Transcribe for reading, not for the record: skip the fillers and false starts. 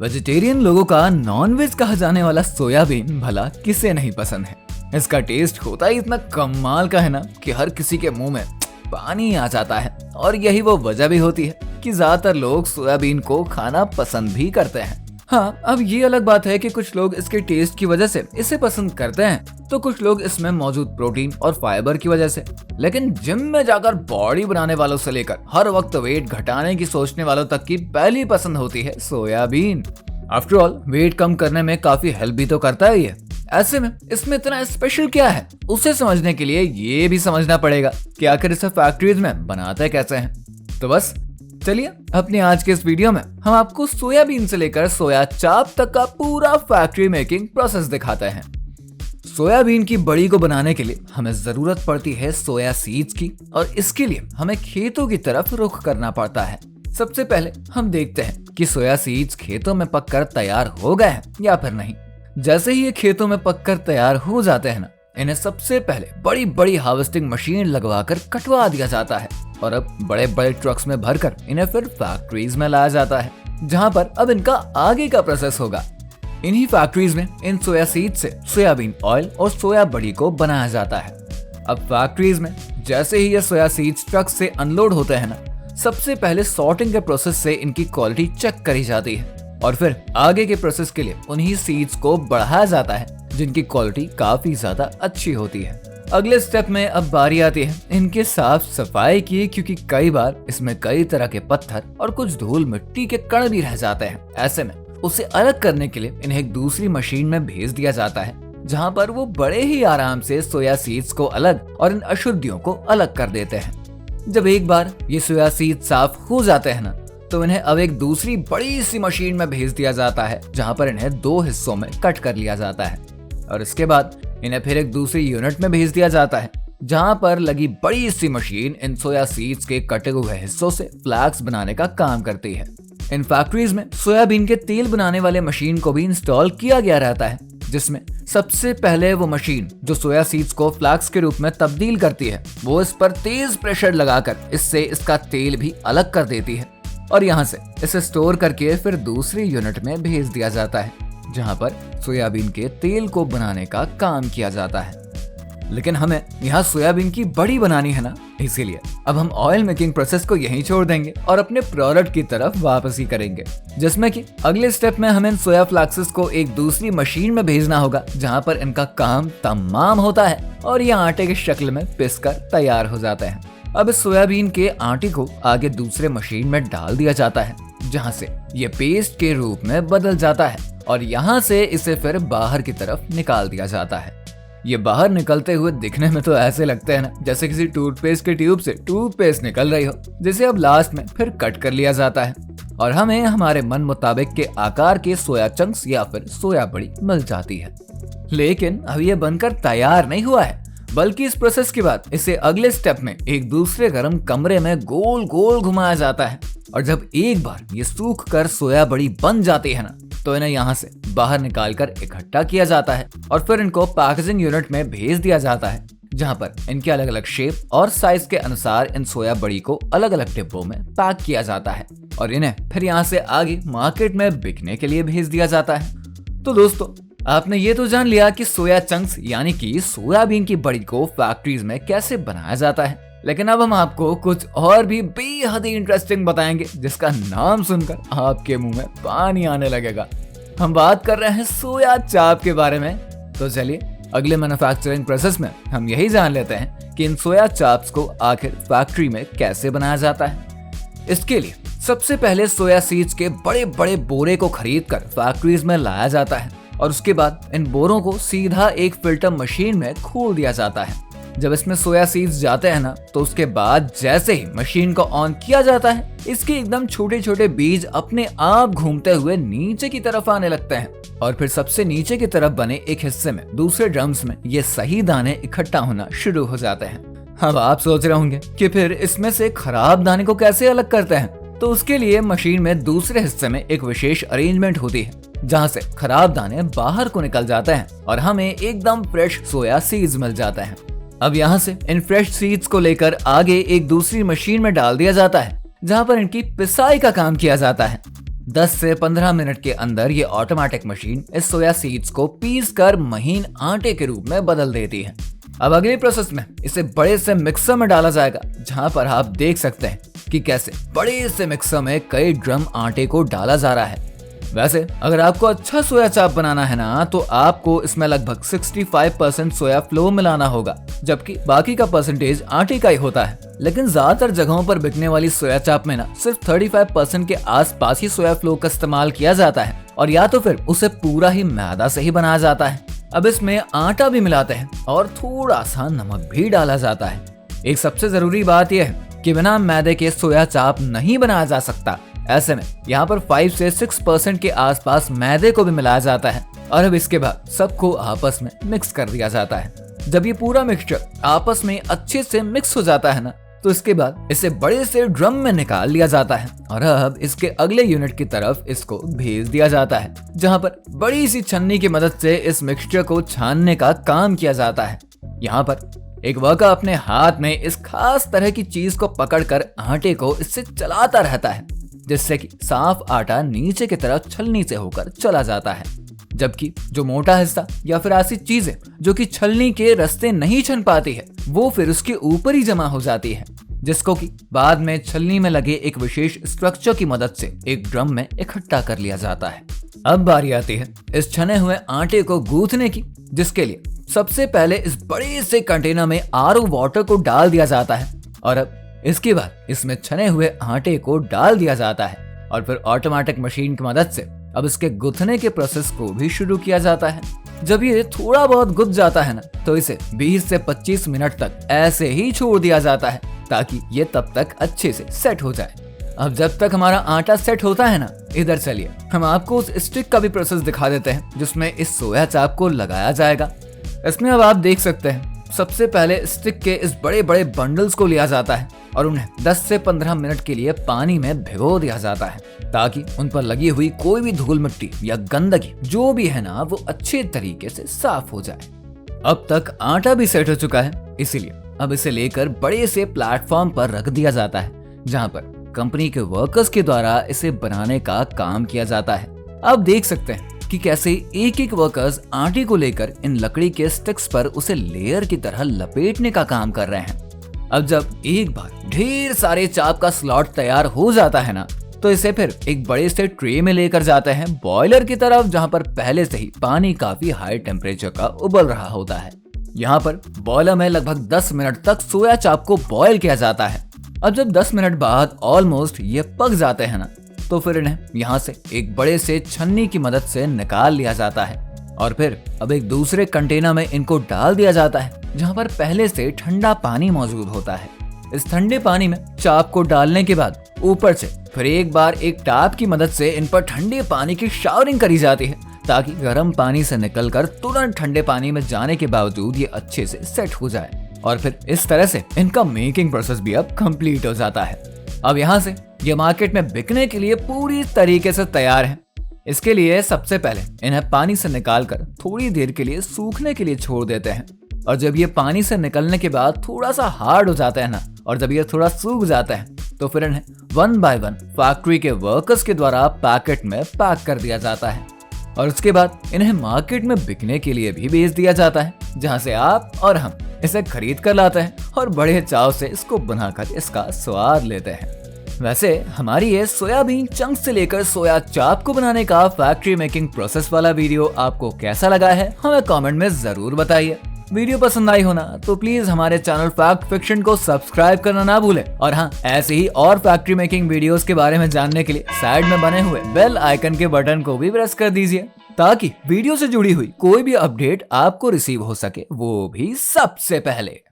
Vegetarian लोगों का nonveg कहा जाने वाला सोयाबीन भला किसे नहीं पसंद है। इसका टेस्ट होता ही इतना कमाल का है ना कि हर किसी के मुंह में पानी आ जाता है। और यही वो वजह भी होती है कि ज्यादातर लोग सोयाबीन को खाना पसंद भी करते हैं। हाँ, अब ये अलग बात है कि कुछ लोग इसके टेस्ट की वजह से इसे पसंद करते हैं, तो कुछ लोग इसमें मौजूद प्रोटीन और फाइबर की वजह से। लेकिन जिम में जाकर बॉडी बनाने वालों से लेकर हर वक्त वेट घटाने की सोचने वालों तक की पहली पसंद होती है सोयाबीन। आफ्टर ऑल वेट कम करने में काफी हेल्प भी तो करता है ये। ऐसे में इसमें इतना स्पेशल क्या है, उसे समझने के लिए ये भी समझना पड़ेगा कि आखिर इसे फैक्ट्रीज में बनाते कैसे हैं। तो बस चलिए अपनी आज के इस वीडियो में हम आपको सोयाबीन से लेकर सोया चाप तक का पूरा फैक्ट्री मेकिंग प्रोसेस दिखाते हैं। सोयाबीन की बड़ी को बनाने के लिए हमें जरूरत पड़ती है सोया सीड्स की, और इसके लिए हमें खेतों की तरफ रुख करना पड़ता है। सबसे पहले हम देखते हैं कि सोया सीड्स खेतों में पककर तैयार हो गए हैं या फिर नहीं। जैसे ही ये खेतों में पककर तैयार हो जाते हैं ना, इन्हें सबसे पहले बड़ी बड़ी हार्वेस्टिंग मशीन लगवाकर कटवा दिया जाता है, और अब बड़े बड़े ट्रक्स में भरकर इन्हें फिर फैक्ट्रीज में लाया जाता है, जहां पर अब इनका आगे का प्रोसेस होगा। इन्हीं फैक्ट्रीज में इन सोया सीड से सोयाबीन ऑयल और सोया बड़ी को बनाया जाता है। अब फैक्ट्रीज में जैसे ही ये सोया सीड्स ट्रक से अनलोड होते हैं ना, सबसे पहले सॉर्टिंग के प्रोसेस से इनकी क्वालिटी चेक करी जाती है, और फिर आगे के प्रोसेस के लिए उन्हीं सीड्स को बढ़ाया जाता है जिनकी क्वालिटी काफी ज्यादा अच्छी होती है। अगले स्टेप में अब बारी आती है इनके साफ सफाई की, क्योंकि कई बार इसमें कई तरह के पत्थर और कुछ धूल मिट्टी के कण भी रह जाते हैं। ऐसे में उसे अलग करने के लिए इन्हें एक दूसरी मशीन में भेज दिया जाता है, जहां पर वो बड़े ही आराम से सोया सीड्स को अलग और इन अशुद्धियों को अलग कर देते हैं। जब एक बार ये सोया सीड साफ हो जाते हैं ना, तो इन्हें अब एक दूसरी बड़ी सी मशीन में भेज दिया जाता है, जहां पर इन्हें 2 हिस्सों में कट कर लिया जाता है, और इसके बाद इन्हें फिर एक दूसरी यूनिट में भेज दिया जाता है, जहां पर लगी बड़ी सी मशीन इन सोया सीड्स के कटे हुए हिस्सों से फ्लैक्स बनाने का काम करती है। इन फैक्ट्रीज में सोयाबीन के तेल बनाने वाले मशीन को भी इंस्टॉल किया गया रहता है, जिसमें सबसे पहले वो मशीन जो सोया सीड्स को फ्लैक्स के रूप में तब्दील करती है, वो इस पर तेज प्रेशर लगाकर इससे इसका तेल भी अलग कर देती है, और यहाँ से इसे स्टोर करके फिर दूसरी यूनिट में भेज दिया जाता है, जहाँ पर सोयाबीन के तेल को बनाने का काम किया जाता है। लेकिन हमें यहाँ सोयाबीन की बड़ी बनानी है ना, इसीलिए अब हम ऑयल मेकिंग प्रोसेस को यहीं छोड़ देंगे और अपने प्रोडक्ट की तरफ वापसी करेंगे, जिसमें कि अगले स्टेप में हमें सोया फ्लैक्सेस को एक दूसरी मशीन में भेजना होगा, जहाँ पर इनका काम तमाम होता है और ये आटे की शक्ल में पिसकर तैयार हो जाते हैं। अब इस सोयाबीन के आटे को आगे दूसरे मशीन में डाल दिया जाता है, जहाँ से ये पेस्ट के रूप में बदल जाता है, और यहाँ से इसे फिर बाहर की तरफ निकाल दिया जाता है। ये बाहर निकलते हुए दिखने में तो ऐसे लगते हैं ना जैसे किसी टूथपेस्ट के ट्यूब से टूथपेस्ट निकल रही हो, जिसे अब लास्ट में फिर कट कर लिया जाता है, और हमें हमारे मन मुताबिक के आकार के सोया चंक्स या फिर सोया बड़ी मिल जाती है। लेकिन अब ये बनकर तैयार नहीं हुआ है, बल्कि इस प्रोसेस के बाद इसे अगले स्टेप में एक दूसरे गर्म कमरे में गोल गोल घुमाया जाता है, और जब एक बार ये सूख कर सोया बड़ी बन जाती है ना, तो इन्हें यहाँ से बाहर निकालकर इकट्ठा किया जाता है, और फिर इनको पैकेजिंग यूनिट में भेज दिया जाता है, जहाँ पर इनके अलग अलग शेप और साइज के अनुसार इन सोया बड़ी को अलग अलग डिब्बों में पैक किया जाता है, और इन्हें फिर यहाँ से आगे मार्केट में बिकने के लिए भेज दिया जाता है। तो दोस्तों, आपने ये तो जान लिया कि सोया चंक्स यानी कि सोयाबीन की बड़ी को फैक्ट्रीज में कैसे बनाया जाता है, लेकिन अब हम आपको कुछ और भी बेहद ही इंटरेस्टिंग बताएंगे, जिसका नाम सुनकर आपके मुंह में पानी आने लगेगा। हम बात कर रहे हैं सोया चाप के बारे में। तो चलिए अगले मैन्युफैक्चरिंग प्रोसेस में हम यही जान लेते हैं कि इन सोया चाप्स को आखिर फैक्ट्री में कैसे बनाया जाता है। इसके लिए सबसे पहले सोया सीड्स के बड़े बड़े बोरे को खरीद कर फैक्ट्रीज में लाया जाता है, और उसके बाद इन बोरों को सीधा एक फिल्टर मशीन में खोल दिया जाता है। जब इसमें सोया सीड्स जाते हैं ना, तो उसके बाद जैसे ही मशीन को ऑन किया जाता है, इसके एकदम छोटे छोटे बीज अपने आप घूमते हुए नीचे की तरफ आने लगते हैं, और फिर सबसे नीचे की तरफ बने एक हिस्से में दूसरे ड्रम्स में ये सही दाने इकट्ठा होना शुरू हो जाते हैं। अब आप सोच रहे होंगे कि फिर इसमें से खराब दाने को कैसे अलग करते हैं, तो उसके लिए मशीन में दूसरे हिस्से में एक विशेष अरेंजमेंट होती है, जहाँ से खराब दाने बाहर को निकल जाते हैं और हमें एकदम फ्रेश सोया सीड्स मिल जाते हैं। अब यहाँ से इन फ्रेश सीड्स को लेकर आगे एक दूसरी मशीन में डाल दिया जाता है, जहाँ पर इनकी पिसाई का काम किया जाता है। 10 से 15 मिनट के अंदर ये ऑटोमेटिक मशीन इस सोया सीड्स को पीस कर महीन आटे के रूप में बदल देती है। अब अगले प्रोसेस में इसे बड़े से मिक्सर में डाला जाएगा, जहां पर आप देख सकते हैं कि कैसे बड़े से मिक्सर में कई ड्रम आटे को डाला जा रहा है। वैसे अगर आपको अच्छा सोया चाप बनाना है ना, तो आपको इसमें लगभग 65% सोया फ्लो मिलाना होगा, जबकि बाकी का परसेंटेज आटे का ही होता है। लेकिन ज्यादातर जगहों पर बिकने वाली सोया चाप में ना सिर्फ 35% के आसपास ही सोया फ्लो का इस्तेमाल किया जाता है, और या तो फिर उसे पूरा ही मैदा से ही बनाया जाता है। अब इसमें आटा भी मिलाते हैं और थोड़ा सा नमक भी डाला जाता है। एक सबसे जरूरी बात यह है कि बिना मैदे के सोया चाप नहीं बनाया जा सकता। ऐसे में यहाँ पर 5 से 6% के आसपास मैदे को भी मिलाया जाता है, और अब इसके बाद सबको आपस में मिक्स कर दिया जाता है। जब ये पूरा मिक्सचर आपस में अच्छे से मिक्स हो जाता है ना, तो इसके बाद इसे बड़े से ड्रम में निकाल लिया जाता है, और अब इसके अगले यूनिट की तरफ इसको भेज दिया जाता है, जहाँ पर बड़ी सी छन्नी की मदद से इस मिक्सचर को छानने का काम किया जाता है। यहाँ पर एक वर्कर अपने हाथ में इस खास तरह की चीज को पकड़कर आटे को इससे चलाता रहता है, जिससे कि साफ आटा नीचे की तरफ छलनी से होकर चला जाता है, जबकि जो मोटा हिस्सा या फिर ऐसी चीजें जो कि छलनी के रास्ते नहीं छन पाती है, वो फिर उसके ऊपर ही जमा हो जाती है, जिसको कि बाद में छलनी में लगे एक विशेष स्ट्रक्चर की मदद से एक ड्रम में इकट्ठा कर लिया जाता है। अब बारी आती है इस छने हुए आटे को गूंथने की, जिसके लिए सबसे पहले इस बड़े से कंटेनर में आरओ वाटर को डाल दिया जाता है, और अब इसके बाद इसमें छने हुए आटे को डाल दिया जाता है, और फिर ऑटोमेटिक मशीन की मदद से अब इसके गुथने के प्रोसेस को भी शुरू किया जाता है। जब ये थोड़ा बहुत गुथ जाता है ना, तो इसे 20 से 25 मिनट तक ऐसे ही छोड़ दिया जाता है, ताकि ये तब तक अच्छे से सेट हो जाए। अब जब तक हमारा आटा सेट होता है ना, इधर चलिए हम आपको उस स्टिक का भी प्रोसेस दिखा देते हैं, जिसमें इस सोया चाप को लगाया जाएगा। इसमें अब आप देख सकते हैं सबसे पहले स्टिक के इस बड़े बड़े बंडल्स को लिया जाता है और उन्हें 10 से 15 मिनट के लिए पानी में भिगो दिया जाता है, ताकि उन पर लगी हुई कोई भी धूल मिट्टी या गंदगी जो भी है ना, वो अच्छे तरीके से साफ हो जाए। अब तक आटा भी सेट हो चुका है, इसीलिए अब इसे लेकर बड़े से प्लेटफॉर्म पर रख दिया जाता है, जहाँ पर कंपनी के वर्कर्स के द्वारा इसे बनाने का काम किया जाता है। आप देख सकते हैं कि कैसे एक एक वर्कर्स आटे को लेकर इन लकड़ी के स्टिक्स पर उसे लेयर की तरह लपेटने का काम कर रहे हैं। अब जब एक बार ढेर सारे चाप का स्लॉट तैयार हो जाता है ना, तो इसे फिर एक बड़े से ट्रे में लेकर जाते हैं बॉयलर की तरफ, जहां पर पहले से ही पानी काफी हाई टेम्परेचर का उबल रहा होता है। यहाँ पर बॉयलर में लगभग 10 मिनट तक सोया चाप को बॉयल किया जाता है। अब जब 10 मिनट बाद ऑलमोस्ट ये पक जाते हैं ना, तो फिर इन्हें यहाँ से एक बड़े से छन्नी की मदद से निकाल लिया जाता है, और फिर अब एक दूसरे कंटेनर में इनको डाल दिया जाता है, जहाँ पर पहले से ठंडा पानी मौजूद होता है। इस ठंडे पानी में चाप को डालने के बाद ऊपर से फिर एक बार एक टैप की मदद से इन पर ठंडे पानी की शावरिंग करी जाती है, ताकि गर्म पानी से निकलकर तुरंत ठंडे पानी में जाने के बावजूद ये अच्छे से सेट हो जाए। और फिर इस तरह से इनका मेकिंग प्रोसेस भी अब कंप्लीट हो जाता है। अब यहाँ से ये मार्केट में बिकने के लिए पूरी तरीके से तैयार है। इसके लिए सबसे पहले इन्हें पानी से निकालकर थोड़ी देर के लिए सूखने के लिए छोड़ देते हैं, और जब ये पानी से निकलने के बाद थोड़ा सा हार्ड हो जाता है ना, और जब ये थोड़ा सूख जाता है, तो फिर इन्हें 1 बाय 1 फैक्ट्री के वर्कर्स के द्वारा पैकेट में पैक कर दिया जाता है, और उसके बाद इन्हें मार्केट में बिकने के लिए भी भेज दिया जाता है, जहाँ से आप और हम इसे खरीद कर लाते हैं और बड़े चाव से इसको बनाकर इसका स्वाद लेते हैं। वैसे हमारी ये सोयाबीन चंक से लेकर सोया चाप को बनाने का फैक्ट्री मेकिंग प्रोसेस वाला वीडियो आपको कैसा लगा है, हमें कमेंट में जरूर बताइए। वीडियो पसंद आई हो ना, तो प्लीज हमारे चैनल फैक्ट फिक्शन को सब्सक्राइब करना ना भूलें, और हाँ, ऐसे ही और फैक्ट्री मेकिंग वीडियोस के बारे में जानने के लिए साइड में बने हुए बेल आइकन के बटन को भी प्रेस कर दीजिए, ताकि वीडियो से जुड़ी हुई कोई भी अपडेट आपको रिसीव हो सके, वो भी सबसे पहले।